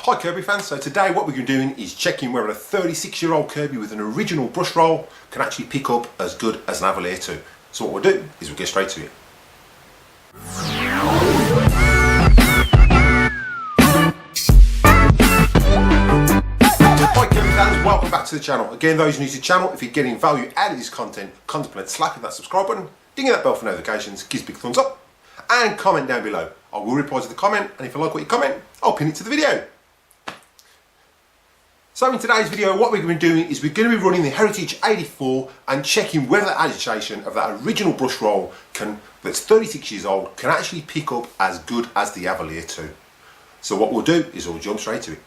Hi Kirby fans, so today what we're going to be doing is checking whether a 36-year-old Kirby with an original brush roll can actually pick up as good as an Avalir 2. So what we'll do is we'll get straight to it. Hi Kirby fans, welcome back to the channel. Again, those new to the channel, if you're getting value out of this content, contemplate slapping that subscribe button, dinging that bell for notifications, give us a big thumbs up, and comment down below. I will reply to the comment, and if I like what you comment, I'll pin it to the video. So in today's video, what we're going to be doing is we're going to be running the Heritage 84 and checking whether the agitation of that original brush roll that's 36 years old can actually pick up as good as the Avalir 2. So what we'll do is we'll jump straight to it.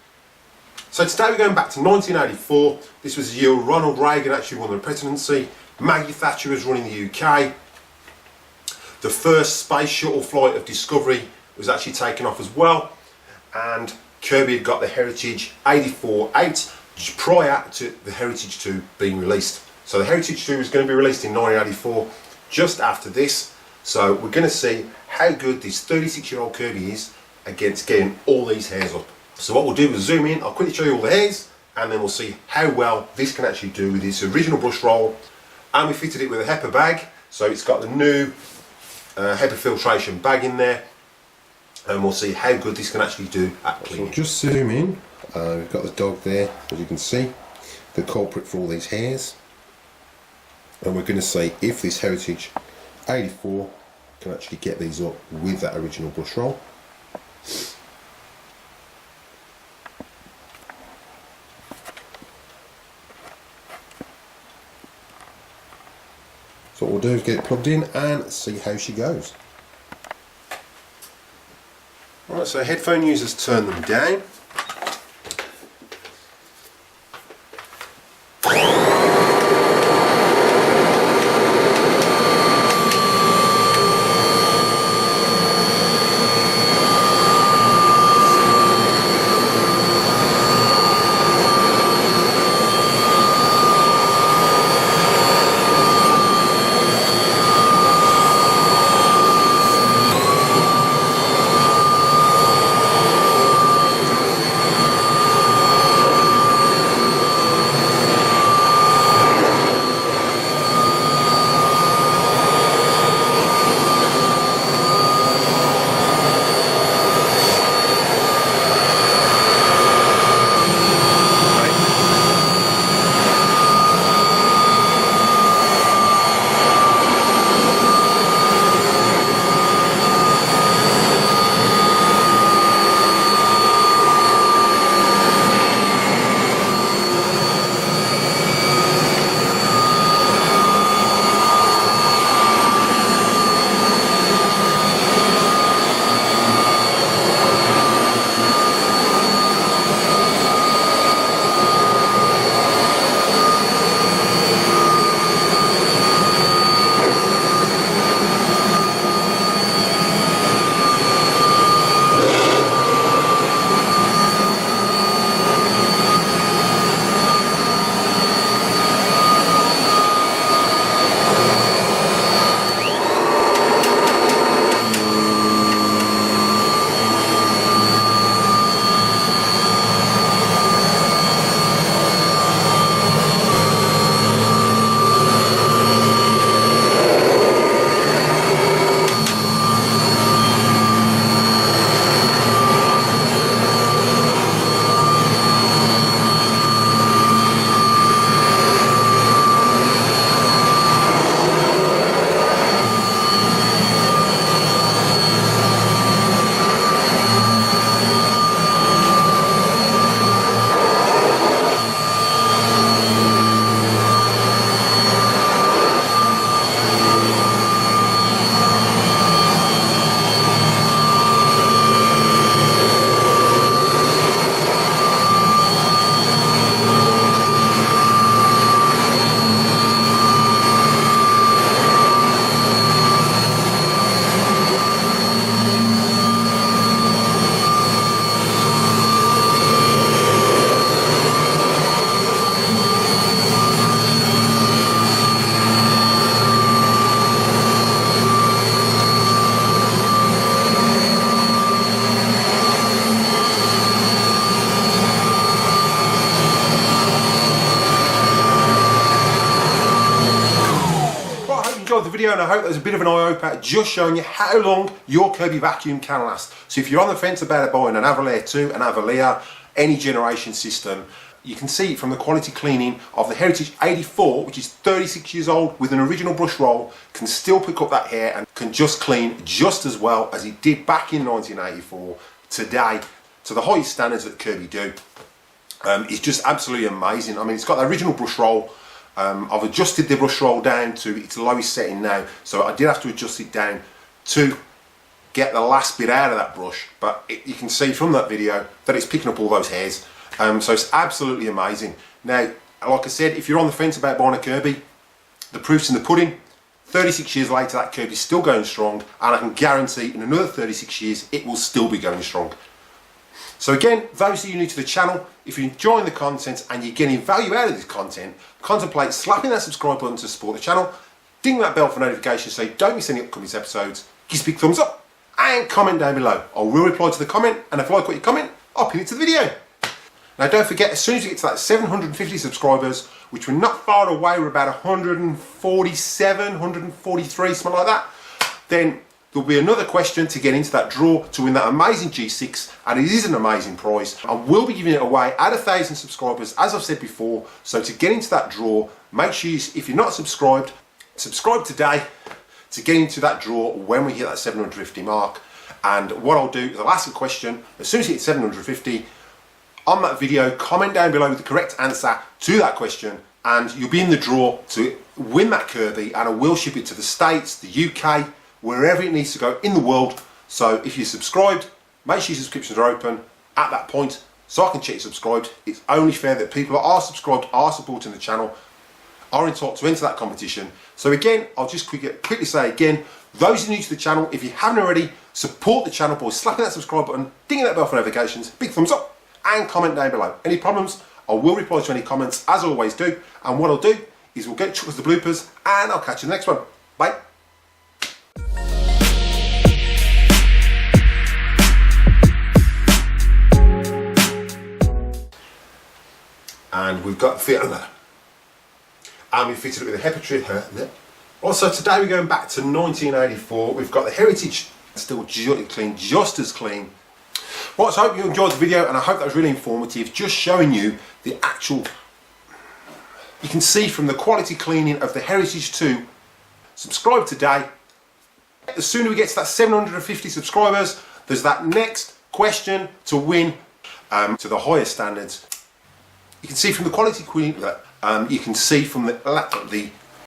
So today we're going back to 1984. This was the year Ronald Reagan actually won the presidency. Maggie Thatcher was running the UK. The first space shuttle flight of Discovery was actually taken off as well. And Kirby had got the Heritage 84 out prior to the Heritage 2 being released. So the Heritage 2 is going to be released in 1984, just after this. So we're going to see how good this 36-year-old Kirby is against getting all these hairs up. So what we'll do is zoom in, I'll quickly show you all the hairs, and then we'll see how well this can actually do with this original brush roll. And we fitted it with a HEPA bag, so it's got the new HEPA filtration bag in there. And we'll see how good this can actually do at cleaning. So just zoom in, we've got the dog there, as you can see, the culprit for all these hairs. And we're going to see if this Heritage 84 can actually get these up with that original brush roll. So what we'll do is get it plugged in and see how she goes. Right, so headphone users turn them down. the video, and I hope that was a bit of an eye-opener, just showing you how long your Kirby vacuum can last. So if you're on the fence about buying an Avalir 2, an Avalir, any generation system, you can see from the quality cleaning of the Heritage 84, which is 36 years old, with an original brush roll, can still pick up that hair and can just clean just as well as it did back in 1984 today, to the highest standards that Kirby do. It's just absolutely amazing. I mean, it's got the original brush roll. I've adjusted the brush roll down to its lowest setting now, so I did have to adjust it down to get the last bit out of that brush, but you can see from that video that it's picking up all those hairs. So it's absolutely amazing. Now, like I said, if you're on the fence about buying a Kirby, the proof's in the pudding. 36 years later, that Kirby's still going strong, and I can guarantee in another 36 years it will still be going strong. So again, those of you new to the channel, if you're enjoying the content and you're getting value out of this content, contemplate slapping that subscribe button to support the channel, ding that bell for notifications so you don't miss any upcoming episodes, give us a big thumbs up, and comment down below. I will reply to the comment, and if I like what you comment, I'll pin it to the video. Now don't forget, as soon as you get to that 750 subscribers, which we're not far away, we're about 147, 143, something like that, then there'll be another question to get into that draw to win that amazing G6, and it is an amazing prize. I will be giving it away at 1,000 subscribers, as I've said before. So to get into that draw, make sure if you're not subscribed, subscribe today to get into that draw when we hit that 750 mark. And what I'll do is I'll ask a question as soon as you hit 750 on that video. Comment down below with the correct answer to that question, and you'll be in the draw to win that Kirby, and I will ship it to the States, the UK, wherever it needs to go in the world. So if you're subscribed, make sure your subscriptions are open at that point so I can check you're subscribed. It's only fair that people that are subscribed, are supporting the channel, are entitled to enter that competition. So again, I'll just quickly say again, those who are new to the channel, if you haven't already, support the channel by slapping that subscribe button, dinging that bell for notifications, big thumbs up, and comment down below. Any problems, I will reply to any comments, as I always do. And what I'll do is we'll get chucked to the bloopers, and I'll catch you in the next one. Bye. And we've got fit on that. And we fitted it with a Hepatrid. Also today we're going back to 1984. We've got the Heritage still clean, just as clean. Right, so I hope you enjoyed the video, and I hope that was really informative, just showing you the actual, you can see from the quality cleaning of the Heritage 2. Subscribe today. The sooner we get to that 750 subscribers, there's that next question to win to the highest standards. You can see from the quality cleaning, you can see from the